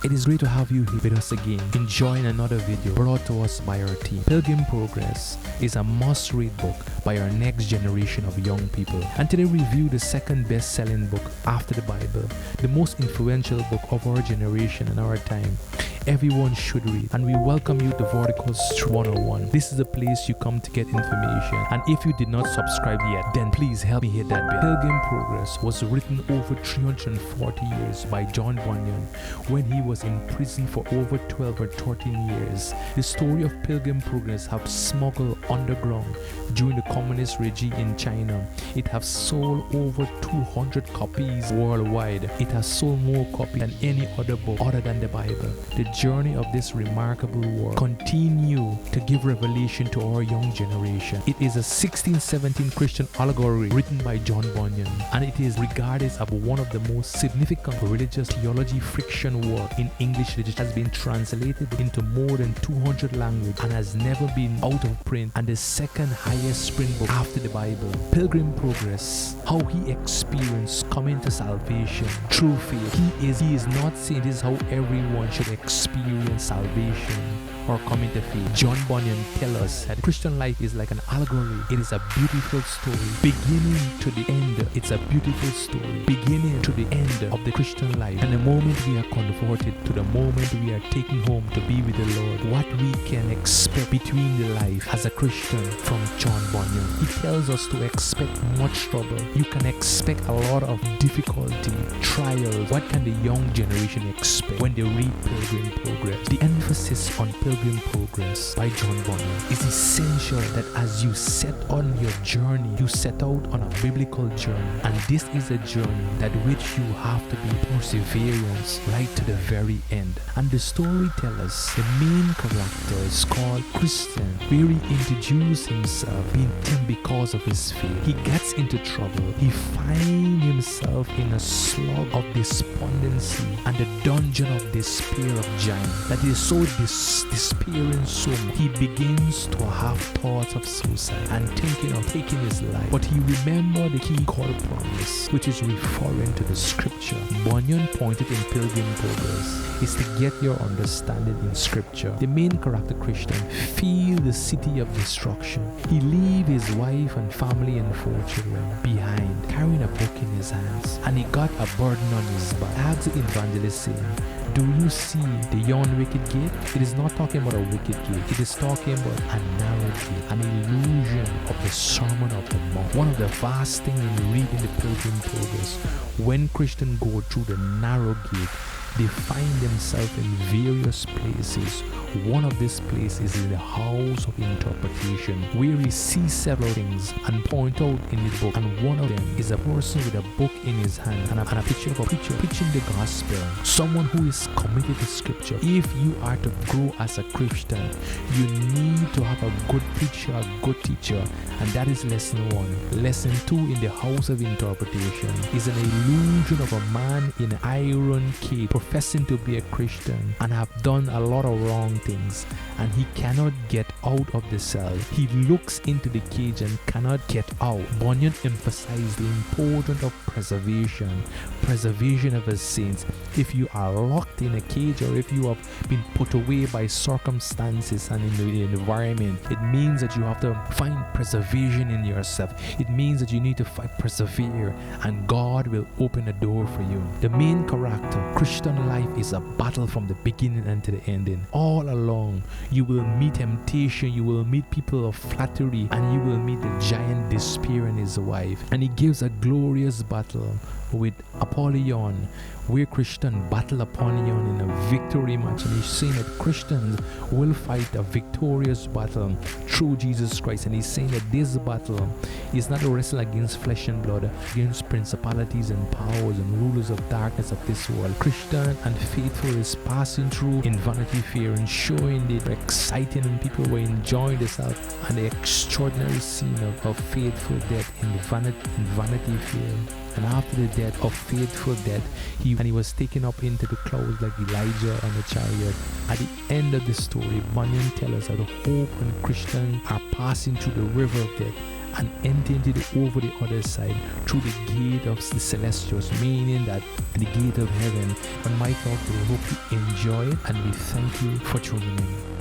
It is great to have you here with us again, enjoying another video brought to us by our team. Pilgrim Progress is a must-read book by our next generation of young people. And today we review the second best-selling book after the Bible, the most influential book of our generation and our time. Everyone should read, and we welcome you to Verticals 101. This is the place you come to get information, and if you did not subscribe yet, then please help me hit that bell. Pilgrim Progress was written over 340 years by John Bunyan when he was in prison for over 12 or 13 years. The story of Pilgrim Progress have smuggled underground during the communist regime in China. It has sold over 200 copies worldwide. It has sold more copies than any other book other than the Bible. The journey of this remarkable work continue to give revelation to our young generation. It is a 1617 Christian allegory written by John Bunyan, and it is regarded as one of the most significant religious theology fiction work in English literature. It has been translated into more than 200 languages and has never been out of print, and the second highest print book after the Bible. Pilgrim Progress, how he experienced coming to salvation through faith. He is not saying this is how everyone should experience salvation or coming to faith. John Bunyan tells us that Christian life is like an allegory. It is a beautiful story. Beginning to the end, it's a beautiful story. Beginning to the end of the Christian life. And the moment we are converted to the moment we are taken home to be with the Lord, what we can expect between the life as a Christian from John Bunyan. He tells us to expect much trouble. You can expect a lot of difficulty, trials. What can the young generation expect when they read Pilgrim Progress? The emphasis on Pilgrim Progress by John Bunyan is essential that as you set on your journey, you set out on a biblical journey, and this is a journey that which you have to be perseverance right to the very end. And the story tells us the main character is called Christian, where he introduced himself being tempted because of his faith. He gets into trouble. He finds himself in a slug of despondency and the dungeon of despair of giant that is so despairing so much. He begins to have thoughts of suicide and thinking of taking his life. But he remembered the key called promise, which is referring to the scripture. Bunyan pointed in Pilgrim Progress is to get your understanding in scripture. The main character Christian feel the city of destruction. He leave his wife and family and 4 children behind, carrying a book in his hands, and he got a burden on his back. Asked the evangelist saying, do you see the yon wicked gate? It is not talking about a wicked gate. It is talking about a narrow gate, an illusion of the Sermon of the Mount. One of the vast things in reading the Pilgrim Progress, when Christians go through the narrow gate, they find themselves in various places. One of these places is the house of interpretation, where we see several things and point out in the book. And one of them is a person with a book in his hand and a picture of a preacher preaching the gospel. Someone who is committed to scripture. If you are to grow as a Christian, you need to have a good preacher, a good teacher, and that is lesson 1. Lesson 2 in the house of interpretation is an illusion of a man in an iron cage professing to be a Christian and have done a lot of wrong things, and he cannot get out of the cell. He looks into the cage and cannot get out. Bunyan emphasized the importance of preservation of his saints. If you are locked in a cage, or if you have been put away by circumstances and in the environment, it means that you have to find preservation in yourself. It means that you need to persevere, and God will open a door for you. The main character, Christian life is a battle from the beginning and to the ending. All along, you will meet temptation, you will meet people of flattery, and you will meet the giant despair and his wife. And he gives a glorious battle with Apollyon, where Christians battle Apollyon in a victory match, and he's saying that Christians will fight a victorious battle through Jesus Christ. And he's saying that this battle is not a wrestle against flesh and blood, against principalities and powers and rulers of darkness of this world. Christian and faithful is passing through in Vanity Fair and showing the exciting, and people were enjoying themselves, and the extraordinary scene of faithful death in Vanity Fair. And after the death of faithful death, he was taken up into the clouds like Elijah on a chariot. At the end of the story, Bunyan tells us that the hope and Christians are passing through the river of death, and enter into over the other side through the gate of the celestials, meaning that the gate of heaven. On my talk today, hope you enjoy it, and we thank you for tuning in.